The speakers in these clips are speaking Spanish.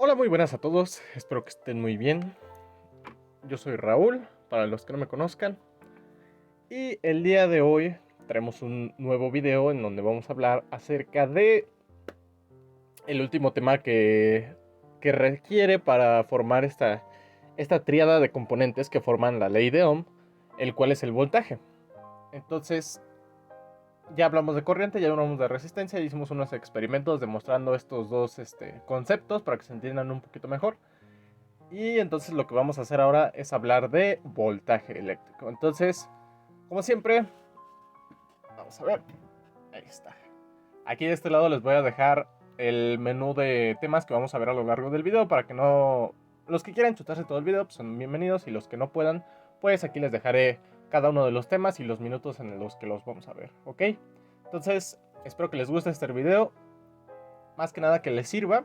Hola, muy buenas a todos, espero que estén muy bien. Yo soy Raúl, para los que no me conozcan, y el día de hoy traemos un nuevo video en donde vamos a hablar acerca de el último tema que requiere para formar esta tríada de componentes que forman la ley de Ohm, el cual es el voltaje. Entonces, ya hablamos de corriente, ya hablamos de resistencia, y hicimos unos experimentos demostrando estos dos conceptos para que se entiendan un poquito mejor. Y entonces lo que vamos a hacer ahora es hablar de voltaje eléctrico. Entonces, como siempre, vamos a ver. Ahí está. Aquí de este lado les voy a dejar el menú de temas que vamos a ver a lo largo del video para que no... Los que quieran chutarse todo el video pues son bienvenidos, y los que no puedan, pues aquí les dejaré cada uno de los temas y los minutos en los que los vamos a ver, ¿ok? Entonces, espero que les guste este video, más que nada que les sirva.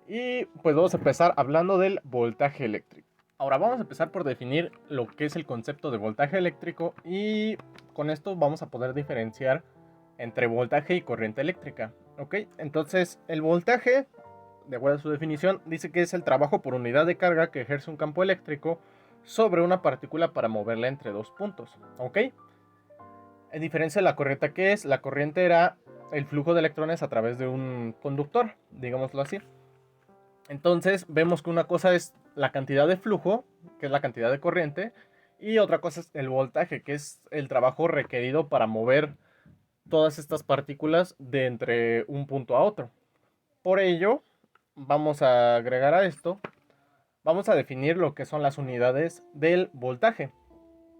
Y pues vamos a empezar hablando del voltaje eléctrico. Ahora vamos a empezar por definir lo que es el concepto de voltaje eléctrico, y con esto vamos a poder diferenciar entre voltaje y corriente eléctrica. ¿Ok? Entonces el voltaje, de acuerdo a su definición, dice que es el trabajo por unidad de carga que ejerce un campo eléctrico sobre una partícula para moverla entre dos puntos. ¿Ok? En diferencia de la corriente, ¿qué es? La corriente era el flujo de electrones a través de un conductor, digámoslo así. Entonces vemos que una cosa es la cantidad de flujo, que es la cantidad de corriente, y otra cosa es el voltaje, que es el trabajo requerido para mover todas estas partículas de entre un punto a otro. Por ello, vamos a agregar a esto, vamos a definir lo que son las unidades del voltaje,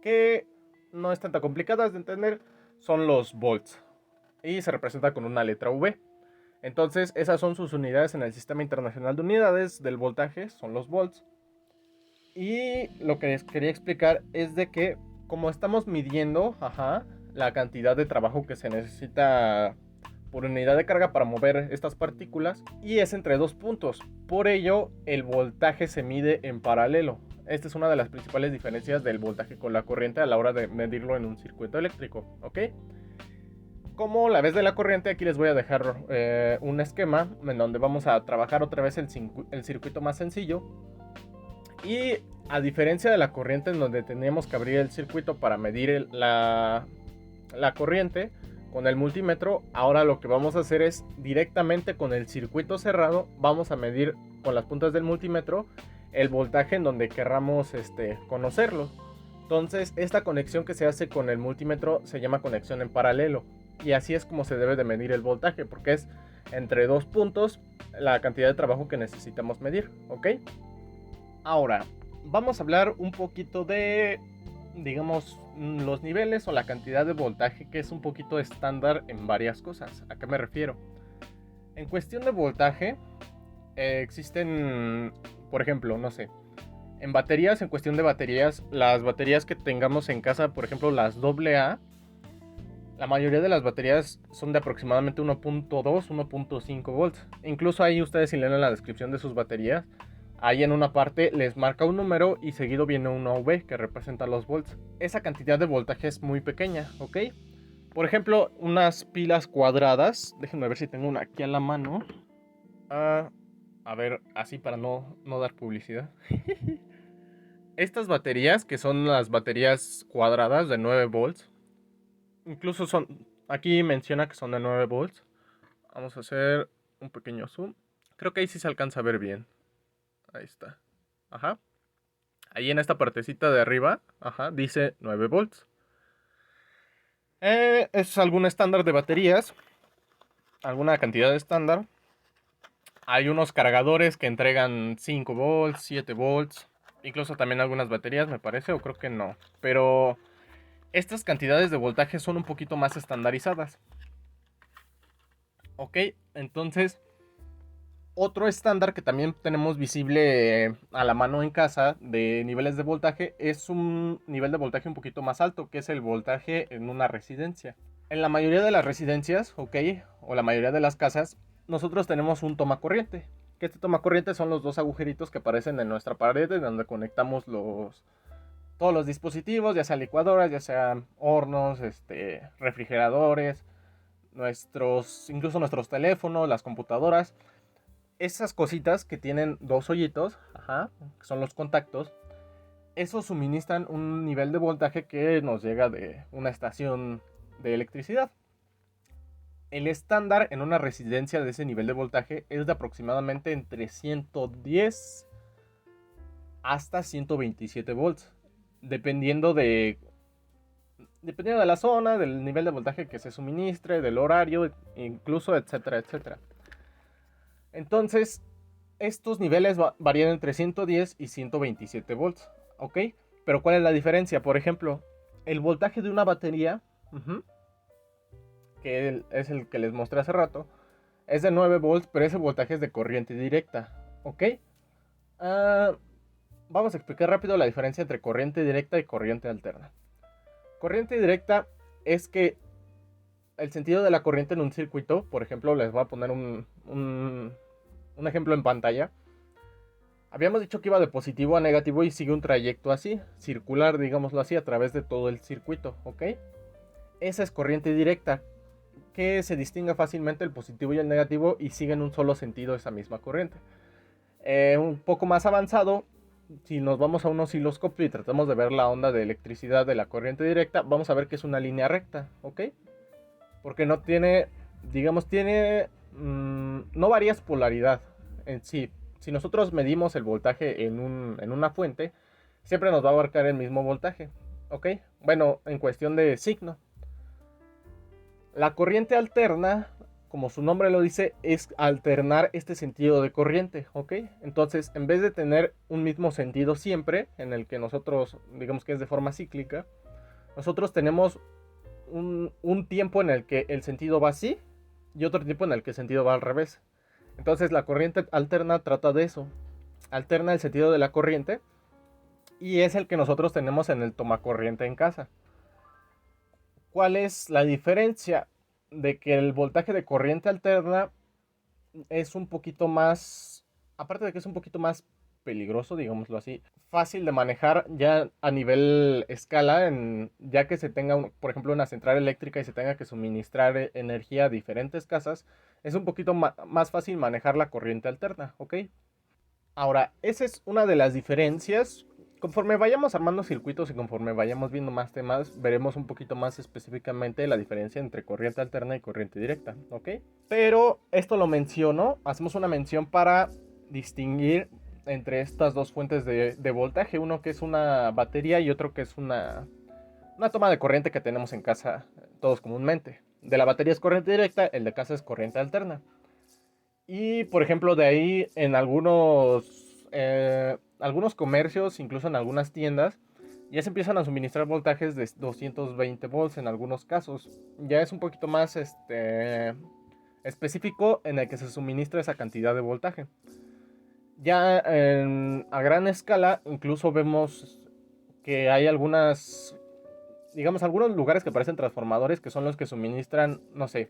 que no están tan complicadas de entender, son los volts, y se representa con una letra V. Entonces, esas son sus unidades en el Sistema Internacional de Unidades del Voltaje, son los volts. Y lo que les quería explicar es de que, como estamos midiendo, la cantidad de trabajo que se necesita por unidad de carga para mover estas partículas, y es entre dos puntos. Por ello, el voltaje se mide en paralelo. Esta es una de las principales diferencias del voltaje con la corriente a la hora de medirlo en un circuito eléctrico, ¿ok? Como la vez de la corriente, aquí les voy a dejar un esquema en donde vamos a trabajar otra vez el circuito más sencillo. Y a diferencia de la corriente, en donde teníamos que abrir el circuito para medir la corriente con el multímetro, ahora lo que vamos a hacer es directamente con el circuito cerrado, vamos a medir con las puntas del multímetro el voltaje en donde querramos conocerlo. Entonces, esta conexión que se hace con el multímetro se llama conexión en paralelo. Y así es como se debe de medir el voltaje, porque es entre dos puntos la cantidad de trabajo que necesitamos medir, ¿ok? Ahora, vamos a hablar un poquito de, digamos, los niveles o la cantidad de voltaje, que es un poquito estándar en varias cosas. ¿A qué me refiero? En cuestión de voltaje, existen, por ejemplo, no sé, en baterías, en cuestión de baterías, las baterías que tengamos en casa, por ejemplo, las AA, la mayoría de las baterías son de aproximadamente 1.2, 1.5 volts. Incluso ahí ustedes, si leen en la descripción de sus baterías, ahí en una parte les marca un número y seguido viene una V que representa los volts. Esa cantidad de voltaje es muy pequeña, ¿ok? Por ejemplo, unas pilas cuadradas, déjenme ver si tengo una aquí a la mano. A ver, así para no dar publicidad. Estas baterías, que son las baterías cuadradas de 9 volts, incluso son, aquí menciona que son de 9 volts. Vamos a hacer un pequeño zoom. Creo que ahí sí se alcanza a ver bien. Ahí está. Ajá. Ahí en esta partecita de arriba, dice 9 volts. Es algún estándar de baterías, alguna cantidad de estándar. Hay unos cargadores que entregan 5 volts, 7 volts. Incluso también algunas baterías, me parece, o creo que no. Pero estas cantidades de voltaje son un poquito más estandarizadas. Ok, entonces otro estándar que también tenemos visible a la mano en casa de niveles de voltaje es un nivel de voltaje un poquito más alto, que es el voltaje en una residencia. En la mayoría de las residencias, ok, o la mayoría de las casas, nosotros tenemos un tomacorriente. Que este tomacorriente son los dos agujeritos que aparecen en nuestra pared, en donde conectamos todos los dispositivos, ya sea licuadoras, ya sean hornos, refrigeradores, incluso nuestros teléfonos, las computadoras. Esas cositas que tienen dos hoyitos, que son los contactos, esos suministran un nivel de voltaje que nos llega de una estación de electricidad. El estándar en una residencia de ese nivel de voltaje es de aproximadamente entre 110 hasta 127 volts, dependiendo de la zona, del nivel de voltaje que se suministre, del horario, incluso, etcétera, etcétera. Entonces, estos niveles varían entre 110 y 127 volts, ¿ok? Pero ¿cuál es la diferencia? Por ejemplo, el voltaje de una batería, que es el que les mostré hace rato, es de 9 volts, pero ese voltaje es de corriente directa, ¿ok? Vamos a explicar rápido la diferencia entre corriente directa y corriente alterna. Corriente directa es que el sentido de la corriente en un circuito, por ejemplo, les voy a poner un ejemplo en pantalla. Habíamos dicho que iba de positivo a negativo y sigue un trayecto así, circular, digámoslo así, a través de todo el circuito, ¿ok? Esa es corriente directa, que se distingue fácilmente el positivo y el negativo y siguen un solo sentido esa misma corriente. Un poco más avanzado, si nos vamos a un osciloscopio y tratamos de ver la onda de electricidad de la corriente directa, vamos a ver que es una línea recta, ¿ok? Porque no tiene, digamos, no varía su polaridad en sí. Si nosotros medimos el voltaje en una fuente, siempre nos va a abarcar el mismo voltaje, ¿ok? Bueno, en cuestión de signo. La corriente alterna, como su nombre lo dice, es alternar este sentido de corriente, ¿ok? Entonces, en vez de tener un mismo sentido siempre, en el que nosotros, digamos que es de forma cíclica, nosotros tenemos un tiempo en el que el sentido va así y otro tiempo en el que el sentido va al revés. Entonces, la corriente alterna trata de eso. Alterna el sentido de la corriente y es el que nosotros tenemos en el tomacorriente en casa. ¿Cuál es la diferencia? De que el voltaje de corriente alterna es un poquito más, aparte de que es un poquito más peligroso, digámoslo así, fácil de manejar ya a nivel escala, ya que se tenga, por ejemplo, una central eléctrica y se tenga que suministrar energía a diferentes casas, es un poquito más fácil manejar la corriente alterna, ¿ok? Ahora, esa es una de las diferencias. Conforme vayamos armando circuitos y conforme vayamos viendo más temas, veremos un poquito más específicamente la diferencia entre corriente alterna y corriente directa, ¿ok? Pero esto lo menciono, hacemos una mención para distinguir entre estas dos fuentes de voltaje, uno que es una batería y otro que es una toma de corriente que tenemos en casa todos comúnmente. De la batería es corriente directa, el de casa es corriente alterna. Y por ejemplo, de ahí en algunos comercios, incluso en algunas tiendas, ya se empiezan a suministrar voltajes de 220 volts en algunos casos. Ya es un poquito más específico en el que se suministra esa cantidad de voltaje. Ya a gran escala, incluso vemos que hay algunos lugares que parecen transformadores que son los que suministran, no sé,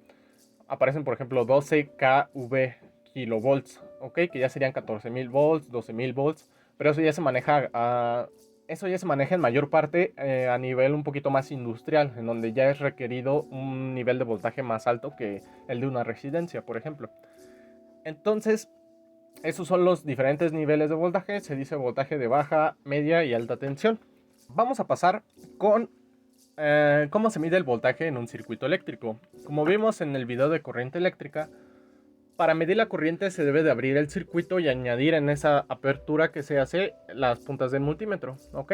aparecen por ejemplo 12 kV kilovolts, ¿ok? Que ya serían 14.000 volts, 12.000 volts, pero eso ya se maneja en mayor parte a nivel un poquito más industrial, en donde ya es requerido un nivel de voltaje más alto que el de una residencia, por ejemplo. Entonces, esos son los diferentes niveles de voltaje, se dice voltaje de baja, media y alta tensión. Vamos a pasar con cómo se mide el voltaje en un circuito eléctrico. Como vimos en el video de corriente eléctrica, para medir la corriente se debe de abrir el circuito y añadir en esa apertura que se hace las puntas del multímetro, ¿ok?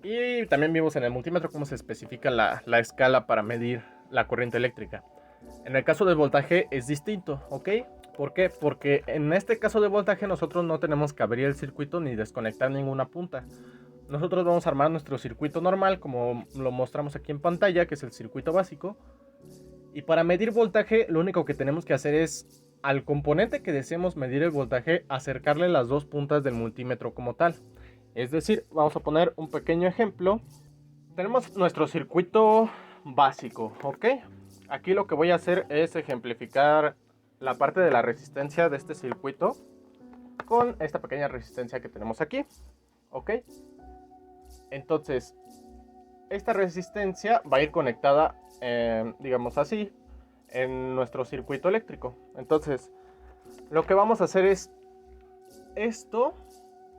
Y también vimos en el multímetro cómo se especifica la escala para medir la corriente eléctrica. En el caso del voltaje es distinto, ¿ok? ¿Por qué? Porque en este caso de voltaje nosotros no tenemos que abrir el circuito ni desconectar ninguna punta. Nosotros vamos a armar nuestro circuito normal como lo mostramos aquí en pantalla, que es el circuito básico. Y para medir voltaje lo único que tenemos que hacer es al componente que deseemos medir el voltaje acercarle las dos puntas del multímetro como tal. Es decir, vamos a poner un pequeño ejemplo. Tenemos nuestro circuito básico, ¿ok? Aquí lo que voy a hacer es ejemplificar la parte de la resistencia de este circuito con esta pequeña resistencia que tenemos aquí, ¿ok? Entonces, esta resistencia va a ir conectada, digamos así, en nuestro circuito eléctrico. Entonces, Lo que vamos a hacer es esto.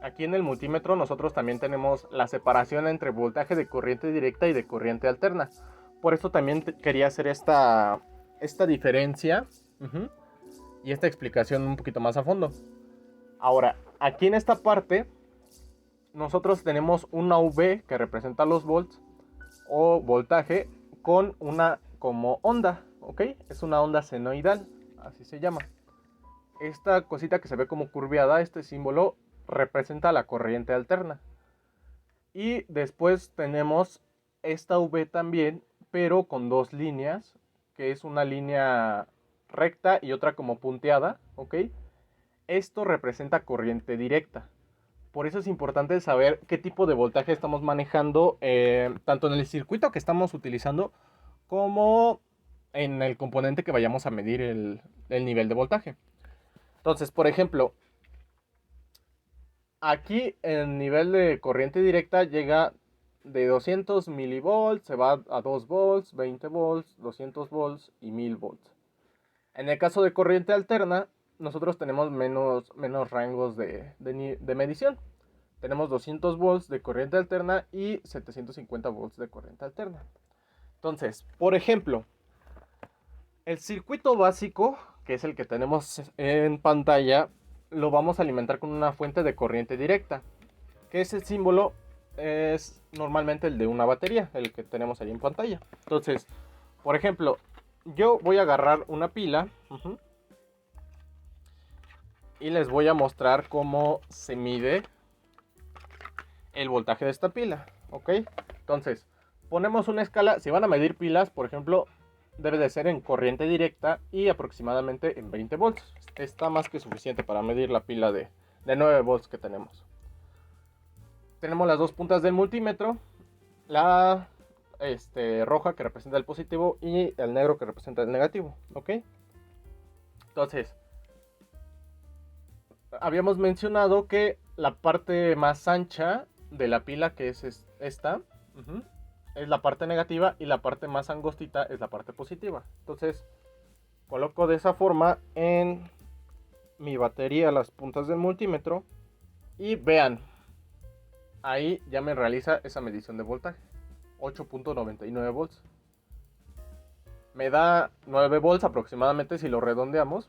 Aquí en el multímetro nosotros también tenemos la separación entre voltaje de corriente directa y de corriente alterna. Por eso también quería hacer esta diferencia y esta explicación un poquito más a fondo. Ahora, aquí en esta parte nosotros tenemos una V que representa los volts o voltaje con una como onda, ¿ok? Es una onda senoidal, así se llama. Esta cosita que se ve como curveada, este símbolo, representa la corriente alterna. Y después tenemos esta V también, pero con dos líneas, que es una línea recta y otra como punteada, ¿ok? Esto representa corriente directa. Por eso es importante saber qué tipo de voltaje estamos manejando, tanto en el circuito que estamos utilizando, como en el componente que vayamos a medir el nivel de voltaje. Entonces, por ejemplo, aquí el nivel de corriente directa llega de 200 milivolts, se va a 2 volts, 20 volts, 200 volts y 1000 volts. En el caso de corriente alterna, nosotros tenemos menos rangos de medición. Tenemos 200 volts de corriente alterna y 750 volts de corriente alterna. Entonces, por ejemplo, el circuito básico, que es el que tenemos en pantalla, lo vamos a alimentar con una fuente de corriente directa, que ese símbolo es normalmente el de una batería, el que tenemos ahí en pantalla. Entonces, por ejemplo, yo voy a agarrar una pila y les voy a mostrar cómo se mide el voltaje de esta pila, ¿ok? Entonces, ponemos una escala. Si van a medir pilas, por ejemplo, debe de ser en corriente directa y aproximadamente en 20 volts. Está más que suficiente para medir la pila de 9 volts que tenemos. Tenemos las dos puntas del multímetro, la roja que representa el positivo y el negro que representa el negativo, ¿ok? Entonces, habíamos mencionado que la parte más ancha de la pila, que es esta, es la parte negativa, y la parte más angostita es la parte positiva. Entonces, coloco de esa forma en mi batería las puntas del multímetro y vean, ahí ya me realiza esa medición de voltaje, 8.99 volts. Me da 9 volts aproximadamente si lo redondeamos.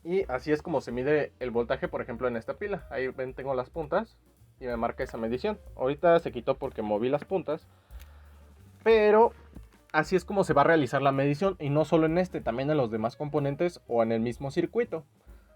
Y así es como se mide el voltaje, por ejemplo, en esta pila. Ahí ven, tengo las puntas y me marca esa medición. Ahorita se quitó porque moví las puntas, pero así es como se va a realizar la medición, y no solo en este, también en los demás componentes o en el mismo circuito.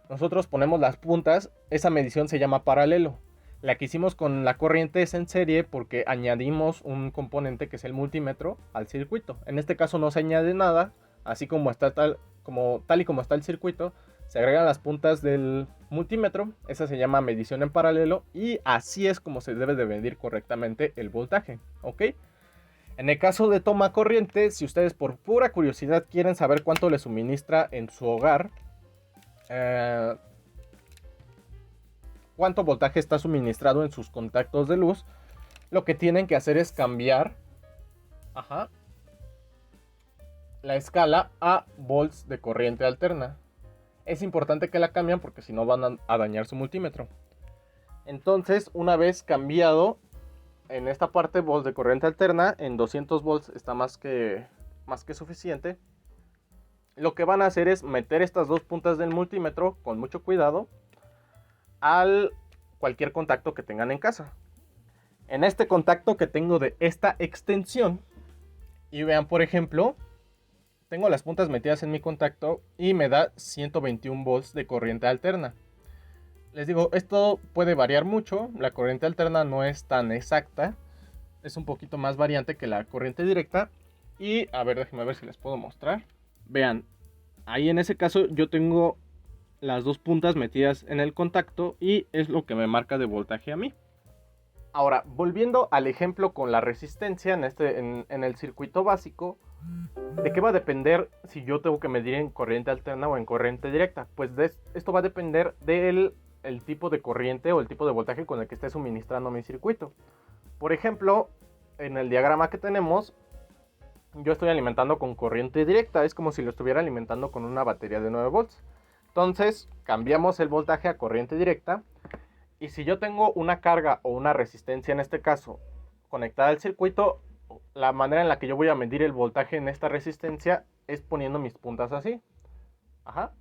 Nosotros ponemos las puntas, esa medición se llama paralelo. La que hicimos con la corriente es en serie porque añadimos un componente que es el multímetro al circuito. En este caso no se añade nada, así como está tal y como está el circuito, se agregan las puntas del multímetro. Esa se llama medición en paralelo, y así es como se debe de medir correctamente el voltaje, ¿ok? En el caso de toma corriente, si ustedes por pura curiosidad quieren saber cuánto le suministra en su hogar, cuánto voltaje está suministrado en sus contactos de luz, lo que tienen que hacer es cambiar la escala a volts de corriente alterna. Es importante que la cambien porque si no van a dañar su multímetro. Entonces, una vez cambiado en esta parte volts de corriente alterna, en 200 volts está más que suficiente. Lo que van a hacer es meter estas dos puntas del multímetro con mucho cuidado al cualquier contacto que tengan en casa. En este contacto que tengo de esta extensión, y vean, por ejemplo, tengo las puntas metidas en mi contacto y me da 121 volts de corriente alterna. Les digo, esto puede variar mucho. La corriente alterna no es tan exacta, es un poquito más variante que la corriente directa. Y a ver, déjenme ver si les puedo mostrar. Vean, ahí en ese caso yo tengo las dos puntas metidas en el contacto y es lo que me marca de voltaje a mí. Ahora, volviendo al ejemplo con la resistencia en el circuito básico, ¿de qué va a depender si yo tengo que medir en corriente alterna o en corriente directa? Pues esto va a depender del tipo de corriente o el tipo de voltaje con el que esté suministrando mi circuito. Por ejemplo, en el diagrama que tenemos, yo estoy alimentando con corriente directa. Es como si lo estuviera alimentando con una batería de 9 volts. Entonces cambiamos el voltaje a corriente directa. Y si yo tengo una carga o una resistencia, en este caso, conectada al circuito, la manera en la que yo voy a medir el voltaje en esta resistencia es poniendo mis puntas así. Ajá.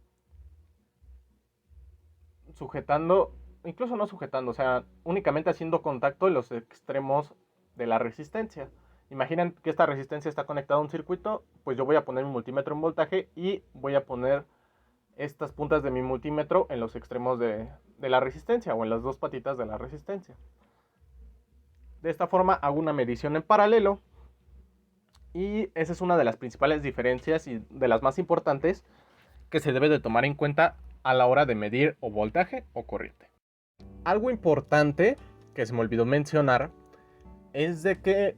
Sujetando, incluso no sujetando, o sea, únicamente haciendo contacto en los extremos de la resistencia. Imaginen que esta resistencia está conectada a un circuito, pues yo voy a poner mi multímetro en voltaje y voy a poner estas puntas de mi multímetro en los extremos de la resistencia o en las dos patitas de la resistencia. De esta forma hago una medición en paralelo y esa es una de las principales diferencias y de las más importantes que se debe de tomar en cuenta a la hora de medir o voltaje o corriente. Algo importante que se me olvidó mencionar es de que,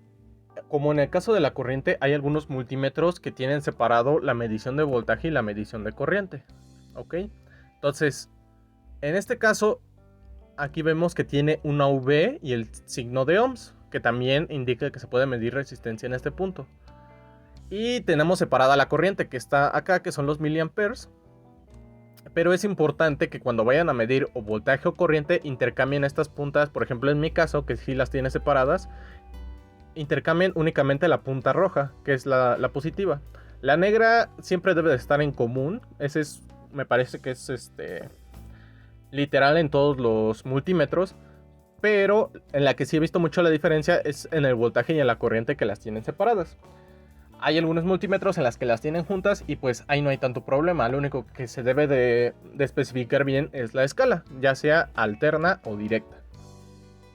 como en el caso de la corriente, hay algunos multímetros que tienen separado la medición de voltaje y la medición de corriente. ¿Ok? Entonces, en este caso, aquí vemos que tiene una V y el signo de ohms, que también indica que se puede medir resistencia en este punto. Y tenemos separada la corriente que está acá, que son los miliamperes. Pero es importante que cuando vayan a medir o voltaje o corriente, intercambien estas puntas. Por ejemplo, en mi caso, que sí las tiene separadas, intercambien únicamente la punta roja, que es la positiva. La negra siempre debe de estar en común. Ese es, me parece que es literal en todos los multímetros. Pero en la que sí he visto mucho la diferencia es en el voltaje y en la corriente, que las tienen separadas. Hay algunos multímetros en las que las tienen juntas y pues ahí no hay tanto problema. Lo único que se debe de especificar bien es la escala, ya sea alterna o directa.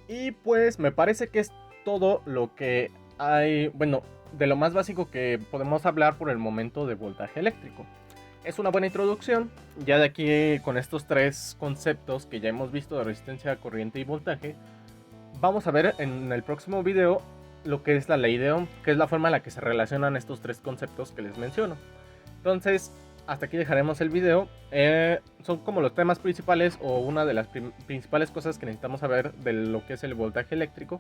Y pues me parece que es todo lo que hay, bueno, de lo más básico que podemos hablar por el momento de voltaje eléctrico. Es una buena introducción. Ya de aquí, con estos tres conceptos que ya hemos visto de resistencia, corriente y voltaje, vamos a ver en el próximo video lo que es la ley de Ohm, que es la forma en la que se relacionan estos tres conceptos que les menciono. Entonces, hasta aquí dejaremos el video. Son como los temas principales o una de las principales cosas que necesitamos saber de lo que es el voltaje eléctrico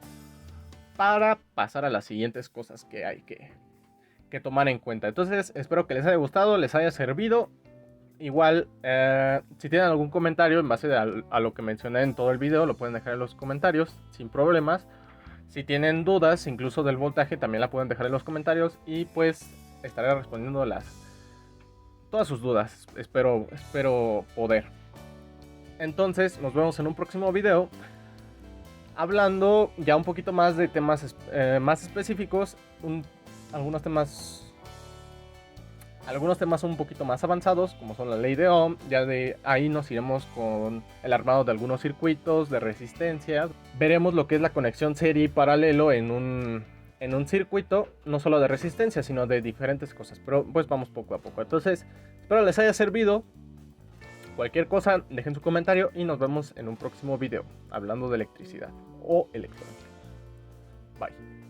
para pasar a las siguientes cosas que hay que tomar en cuenta. Entonces, espero que les haya gustado, les haya servido. Igual, si tienen algún comentario en base a lo que mencioné en todo el video, lo pueden dejar en los comentarios sin problemas. Si tienen dudas, incluso del voltaje, también la pueden dejar en los comentarios y pues estaré respondiendo todas sus dudas. Espero poder. Entonces, nos vemos en un próximo video, hablando ya un poquito más de temas más específicos, algunos temas un poquito más avanzados, como son la ley de Ohm. Ya de ahí nos iremos con el armado de algunos circuitos de resistencia. Veremos lo que es la conexión serie y paralelo en un circuito, no solo de resistencia, sino de diferentes cosas. Pero pues vamos poco a poco. Entonces, espero les haya servido. Cualquier cosa, dejen su comentario y nos vemos en un próximo video hablando de electricidad o electrónica. Bye.